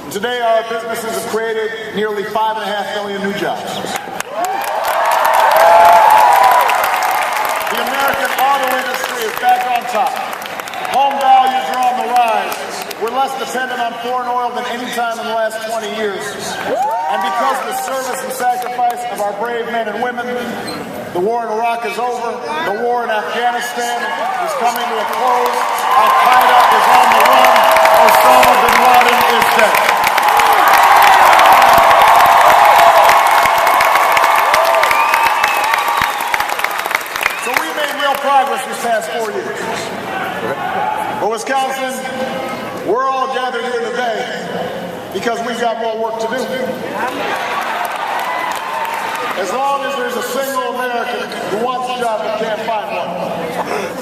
Today, our businesses have created nearly 5.5 million new jobs. The American auto industry is back on top. Home values are on the rise. We're less dependent on foreign oil than any time in the last 20 years. And because of the service and sacrifice of our brave men and women, the war in Iraq is over. The war in Afghanistan is coming to a close. Al-Qaeda is on the run. Osama bin Laden is dead. So we made real progress these past 4 years. But Wisconsin, we're all gathered here today because we've got more work to do. As long as there's a single American who wants a job but can't find one,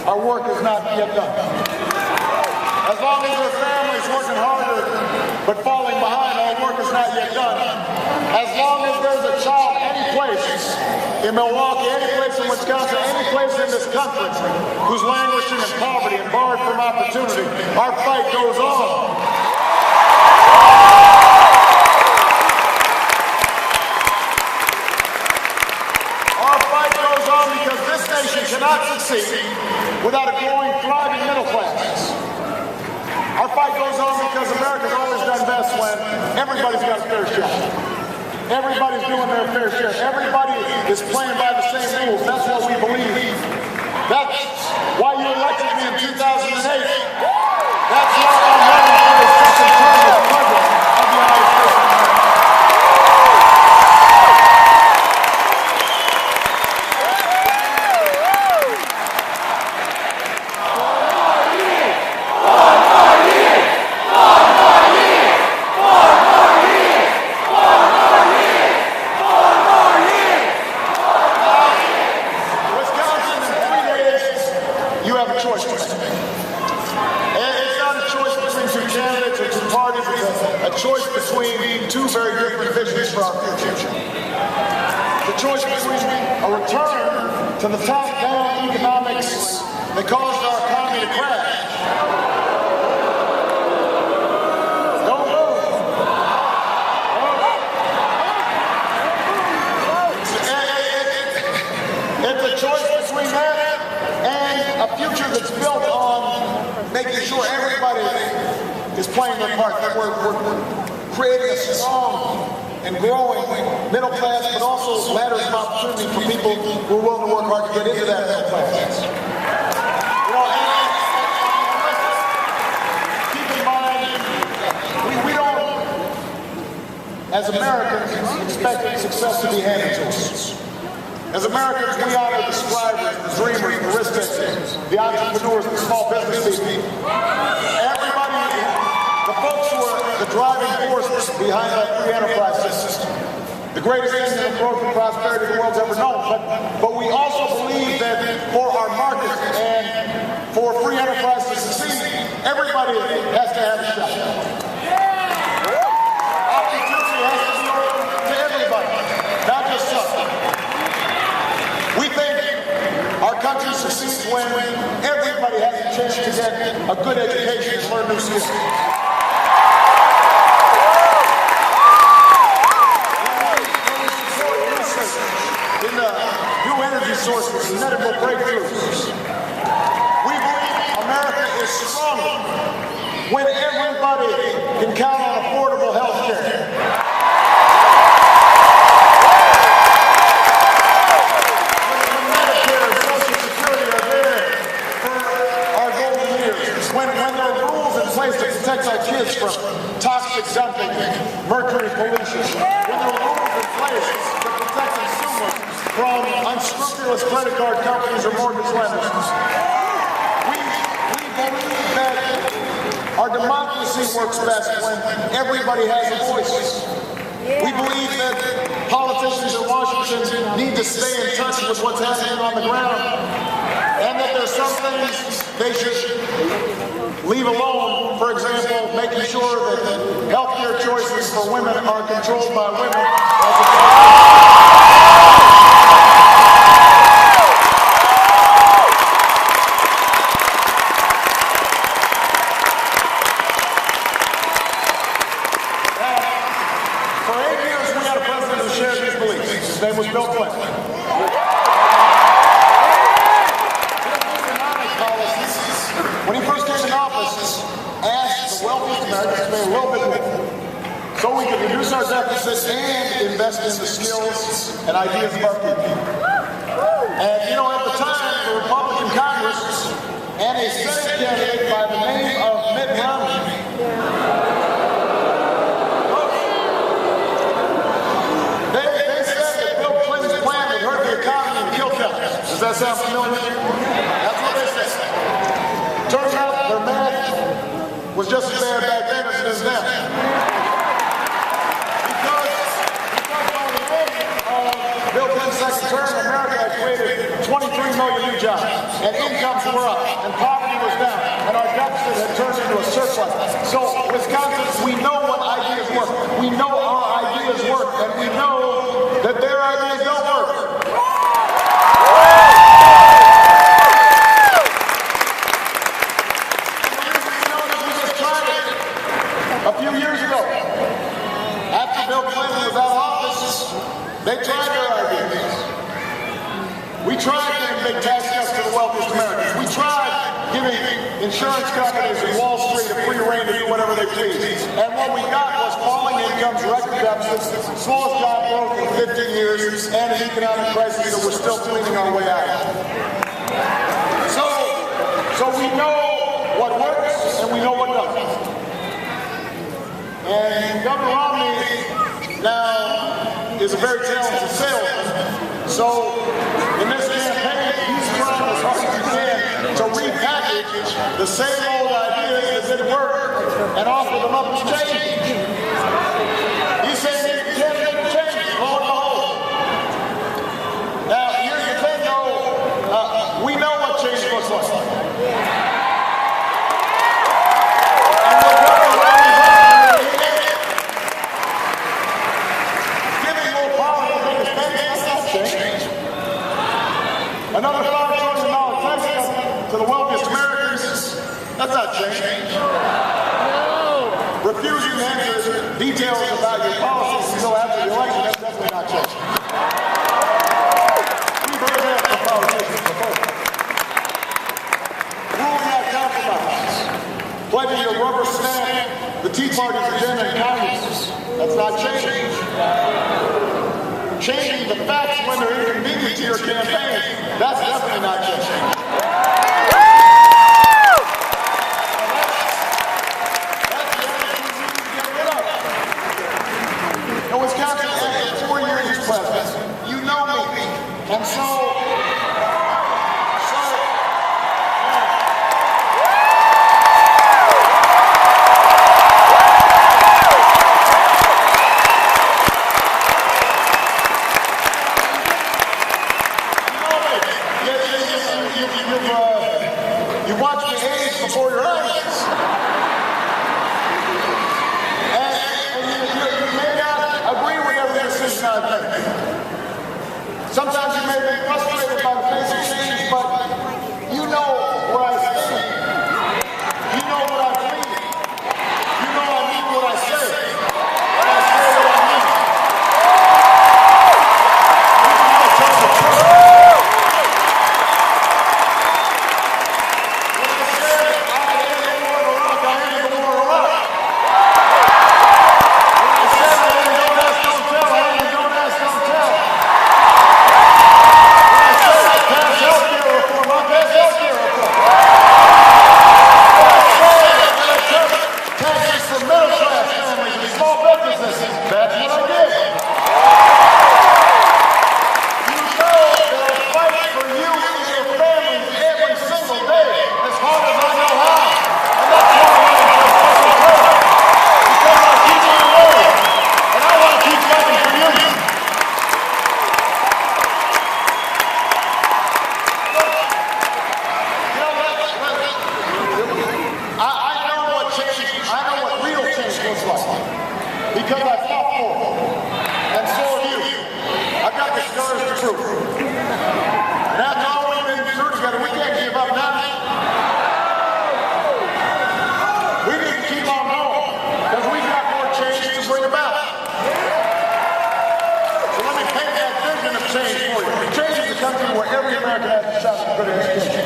our work is not yet done. As long as there are families working harder but falling behind, our work is not yet done. As long as there's a child any place in Milwaukee, any place in Wisconsin, any place in this country who's languishing in poverty and barred from opportunity, our fight goes on. Our fight goes on because this nation cannot succeed without a growing, thriving middle class. Our fight goes on because America's always done best when everybody's got a fair share. Everybody's doing their fair share. Everybody is playing by the same rules. That's what we believe. That's why you elected me in 2008. That's why I'm running for the second term as president of the United States of America. To the top-down economics that caused our economy to crash. Don't move. It's a choice between that and a future that's built on making sure everybody is playing their part, that we're creating a strong and growing middle class, but also ladders of opportunity for people who are willing to work hard to get into that middle class. You know, and keep in mind, we don't, as Americans, expect success to be handed to us. As Americans, we honor the strivers, the dreamers, the risk takers, the entrepreneurs, the small business people. Everybody, the folks who are the driving force behind that free enterprise system. The greatest engine of growth and prosperity the world's ever known. But we also believe that for our market and for free enterprise to succeed, everybody has to have a shot. Opportunity has to be open to everybody, not just some. We think our country succeeds when everybody has a chance to get a good education and learn new skills. Sources and medical breakthroughs. We believe America is stronger when everybody can count on affordable health care. When Medicare and Social Security are there for our golden years. When there are rules in place to protect our kids from toxic dumping, mercury pollution. When there are rules in place to protect consumers from unscrupulous credit card companies or mortgage lenders. We believe that our democracy works best when everybody has a voice. We believe that politicians in Washington need to stay in touch with what's happening on the ground, and that there's some things they should leave alone. For example, making sure that healthcare choices for women are controlled by women as opposed to His name was Bill Clinton. Economic policies, when he first came in office, asked the wealthiest Americans to pay a little bit more so we could reduce our deficit and invest in the skills and ideas of our people. And you know, at the time, the Republican Congress and a Senate candidate by the name of Mitt Romney they said that Bill Clinton's plan would hurt the economy and kill jobs. Does that sound familiar? That's what they said. Turns out their math was just as bad back then as it is now. Bill Clinton's second term, America had created 23 million new jobs, and incomes were up, and poverty was down, and our deficit had turned into a surplus. So, Wisconsin, we know what ideas work. We know our ideas work, and we know that their ideas don't work. And the reason we know is we just tried it a few years ago. After Bill Clinton was out of office, they tried their ideas. We tried giving big tax cuts to the wealthiest Americans. We tried giving insurance companies in Wall Street a free rein to do whatever they please. And what we got was falling incomes, record deficits, slowest job growth in 15 years, and an economic crisis that we're still cleaning our way out of. So we know what works and we know what doesn't. And Governor Romney now is a very talented salesman. So in this campaign, he's trying as hard as he can to repackage the same old ideas that didn't work and offer them up as change. He says you can't make a change, lo and behold. Now, here's the thing, though. We know what change looks like. Another $5 trillion tax cut to the wealthiest Americans, that's not change. No. Refusing to answer details about your policies until after the election, that's definitely not change. We've heard that from politicians before. Ruling out compromise. Pledging to rubber stamp the Tea Party's agenda in Congress, that's not change. Changing the facts when they're inconvenient to your campaign, that's definitely not changing. That's the attitude you need to get rid of. Now, Wisconsin had 4 years as president. You know me. And so you watch me age before your eyes. And you may not agree with every decision I've made. Sometimes you may be frustrated by the pace of change, but you know where I stand. You know what I believe. You know I mean what I say. And I say what I mean. Because I fought for it. And so have you. I've got the scars to prove. And after all we've been through together, we can't give up now. We need to keep on going. Because we've got more change to bring about. So let me paint that vision. country where every American has a shot at good education.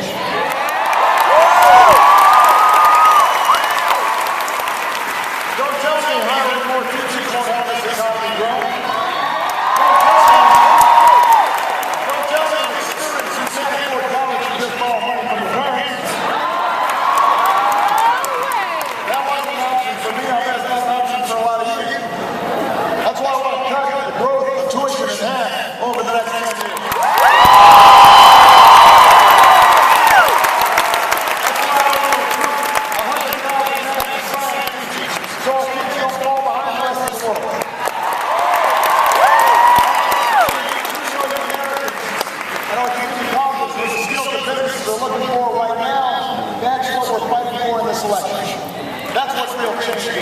Don't tell me hiring more teachers won't help this economy grow. Don't tell me the students who can't afford college and just borrow money from their parents. That wasn't an option for me. I bet it's not an option for a lot of you. That's why I want to cut the growth of tuition in half over the next 10 years. That's what real change is.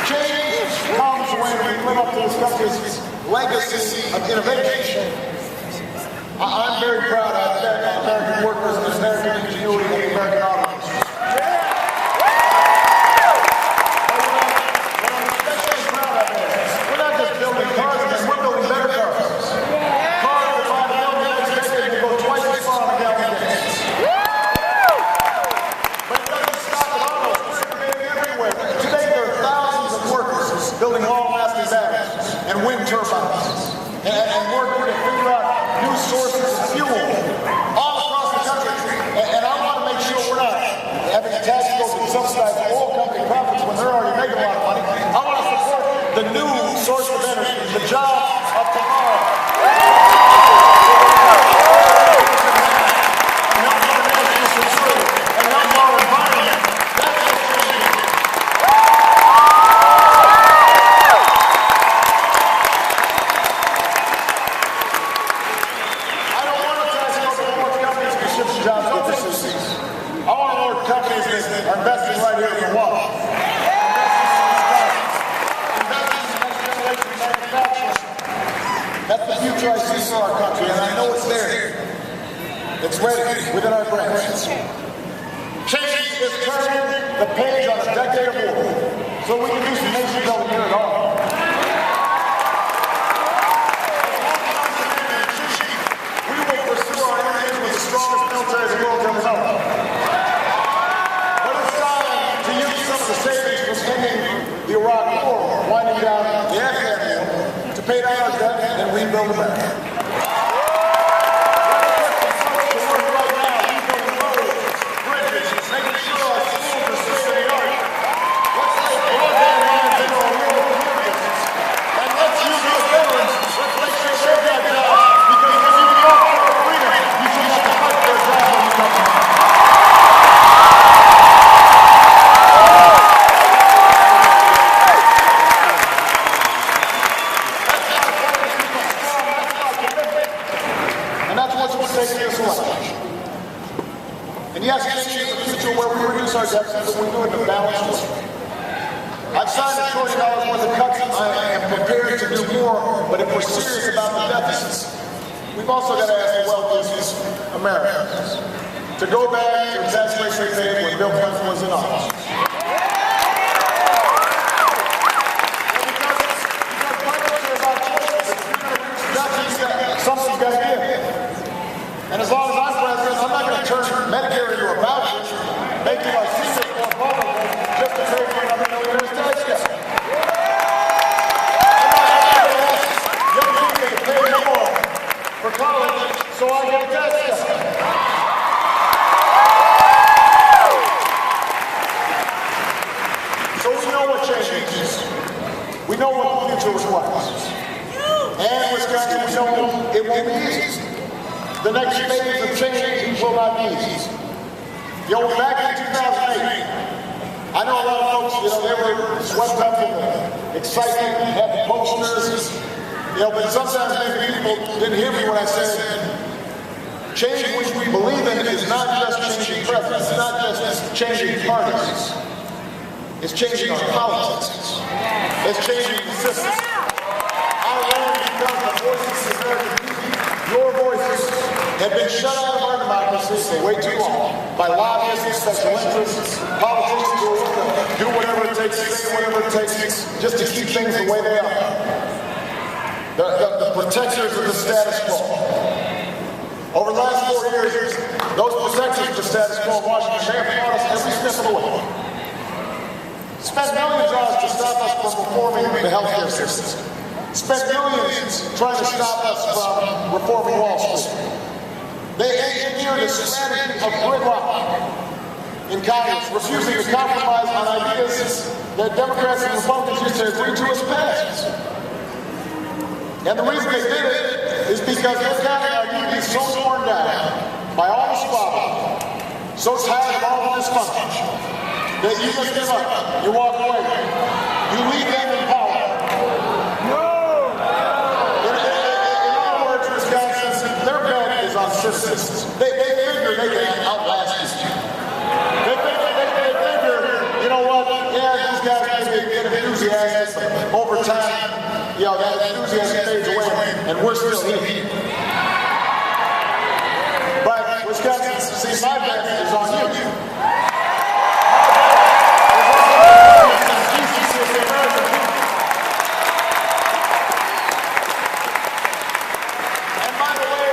Change comes when we live up to this country's legacy of innovation. I'm very proud of American workers and American ingenuity and the American auto industry. What I'm especially proud of is we're not just building cars, we're building better cars. Cars that by the end of the next decade will go twice as far on a gallon gas. But it doesn't stop at autos. We're innovating everywhere. Today there are thousands of workers building long-lasting batteries and wind turbines and working to figure out new sources of fuel all across the country. And I want to make sure we're not having a tax code that subsidizes oil company profits when they're already making a lot of money. I want to support the new source of energy, the jobs of tomorrow. And help our national security and help our environment. That's what's changing. I don't want to tax code more companies to ship jobs overseas. I want more companies that are investing right here in Milwaukee. Investing in next generation manufacturing. That's the future I see for our country, and I know it's there. It's ready within our grasp. Change is turning the page on a decade of war, so we can do some nation building here at home. We will pursue our enemies with the strongest military the world ever known. But it's time to use some of the savings from ending the Iraq War, winding down the Afghan War, to pay down our debt and rebuild America. And yes, change is a future where we reduce our deficit, but we do it in a balanced way. I've signed $1 trillion worth of cuts. I am prepared to do more, but if we're serious about the deficits, we've also got to ask the wealthiest Americans to go back to the tax rates they paid when Bill Clinton was in office. Something's got to give. And as long as I'm president, I'm not going to turn Medicare into a voucher, making our seniors more vulnerable just to pay for another millionaire's tax cut. I'm not going to ask young people to pay more for college so I get a tax cut. So we know what change is. We know what the future requires. And Wisconsin, we know it won't be easy. The next phase of change will not be easy. You know, back in 2008, I know a lot of folks, they were swept up in the excitement, had the posters, but sometimes maybe people didn't hear me when I said, change which we believe in is not just changing presidents, it's not just changing parties, it's changing our politics, it's changing the system. I ran because the voices of American people, your voices, have been shut out of our democracy for way too long by lobbyists and special interests, politicians who will do whatever it takes, say whatever it takes, just to keep things the way they are. the protectors of the status quo. Over the last 4 years, those protectors of the status quo in Washington, they have fought us every step of the way. Spent millions on us to stop us from reforming the healthcare system. Spent millions trying to stop us from reforming Wall Street. They engineered a strategy of gridlock in Congress, refusing to compromise on ideas that Democrats and Republicans used to agree to as past. And the reason they did it is because they've got our union so torn down by all the squabble, so tired of all the dysfunction, that you just give up, you walk away, you leave them in power. No! In other words, Wisconsin, their bet is on citizens. They figure they can outlast us. They figure, you know what, yeah, these guys may get enthusiastic, but over time, you know, that enthusiasm fades away, and we're still here. But Wisconsin, see, my bet is on you. And by the way,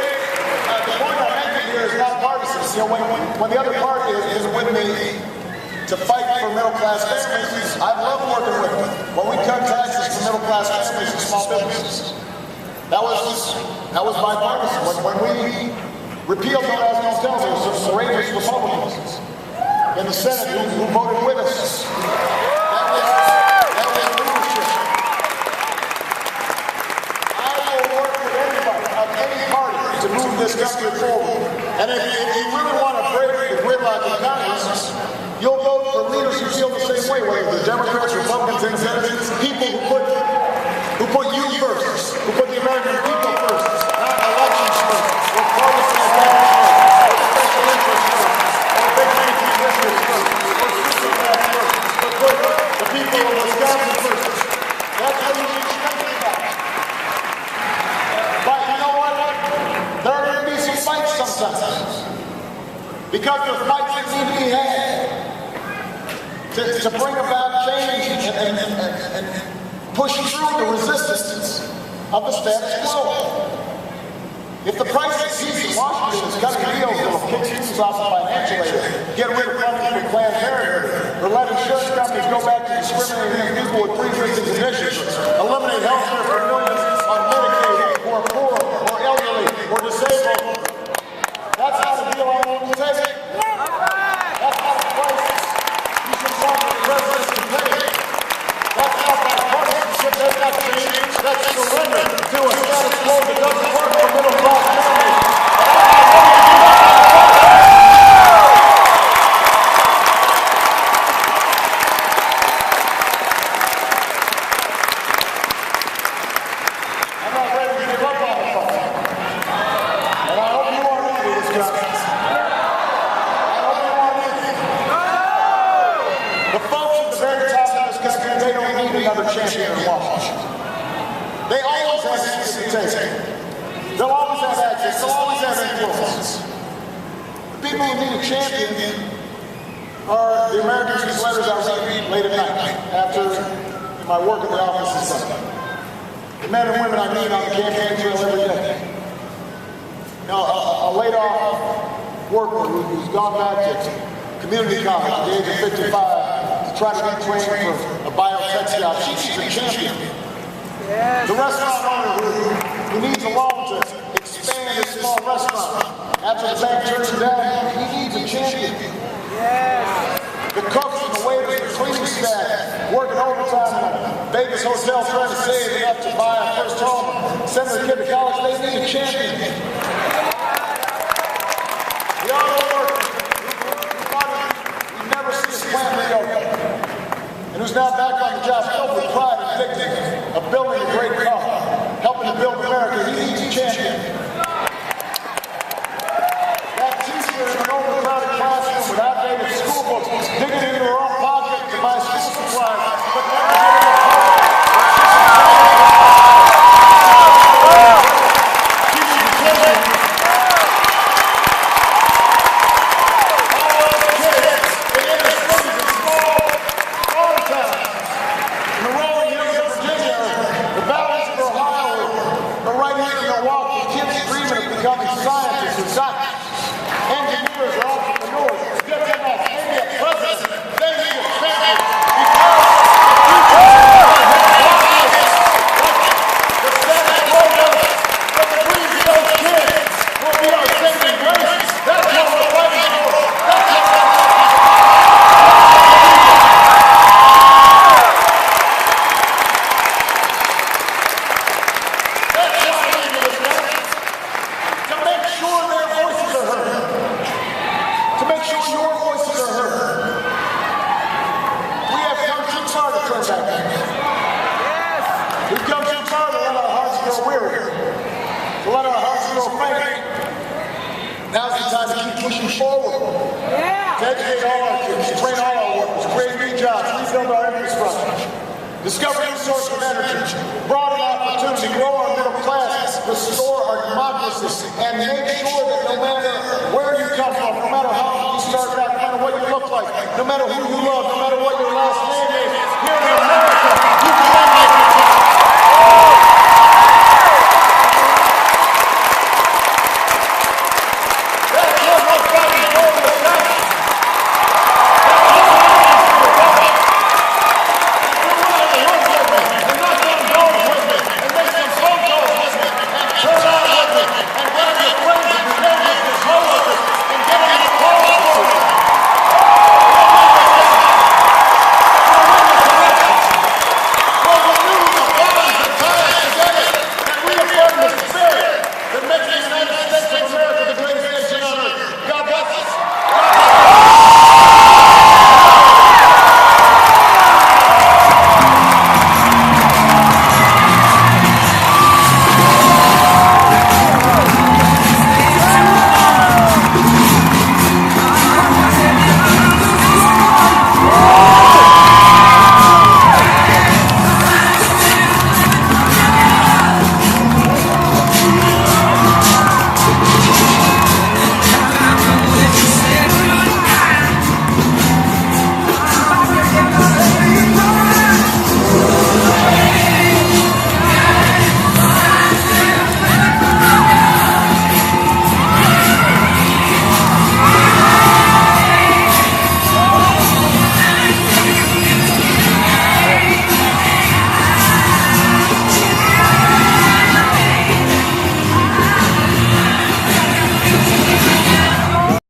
the point I'm making here is not partisan. You know, when the other party is with me to fight for middle-class families, I love working with them. When we cut taxes for middle-class families and small businesses, that was bipartisan. When we repealed the last hotels, there was some courageous Republicans in the Senate who voted with us. That was leadership. I will work with anybody of any party to move this country forward. And if you really want to break the gridlock in Congress, you'll vote for leaders who feel the same way, whether they're Democrats, Republicans, Independents, people who put you first, who put the American people first, not elections first, or partisan advantage first, or special interests first, or big money business first, or super PAC first, but put the people of Wisconsin first. That's what you should think about. But you know what? There are going to be some fights sometimes. Because there's fights that need to be had. To bring about change and push through the resistance of the status quo. If the price of peace in Washington is cutting deals that will kick students off the financial aid, get rid of funding for Planned Parenthood, or let insurance companies go back to discriminating against people with pre-existing conditions, eliminate health care for millions on Medicaid, who are poor, or elderly, or disabled, that's not a deal I want to take. That's not a price you should want the president to pay. That's not bipartisanship, that's not change, that's surrender to a status quo that doesn't work for middle-class families. I'm not ready to give up on the fight. And I hope you aren't either, Wisconsin. They don't need another champion in Washington. They always have access to the table. They'll always have access. They'll always have influence. The people who need a champion are the Americans whose letters I read late at night after my work in the office is done. The men and women I meet on the campaign trail every day. Now, a laid-off worker who's gone back to community college at the age of 55 try to retrain for a biotech job. She's a champion. Yes. The restaurant owner who needs a loan to expand his small restaurant after the bank turns him down, he needs a champion. Yes. The cooks and the waiters, the cleaning staff, working overtime in a Vegas hotel trying to save enough to buy a first home, send their kid to college, they need a champion. The auto workers, we never see his plant reopen, and who's now back on the job, filled with pride and dignity of building a great car, helping to build America. He needs a champion. That teacher in an overcrowded classroom with outdated school books, digging into her own pocket to buy school supplies, but never getting a car. She's a champion. All those kids in inner cities and small farm towns in the rolling hills of Virginia pushing forward. To educate all our kids, train all our workers, create new jobs, rebuild our infrastructure, discover new sources of energy, broaden opportunity, grow our middle class, restore our democracy, and make sure that no matter where you come from, no matter how you started out, no matter what you look like, no matter who you love, no matter what your last name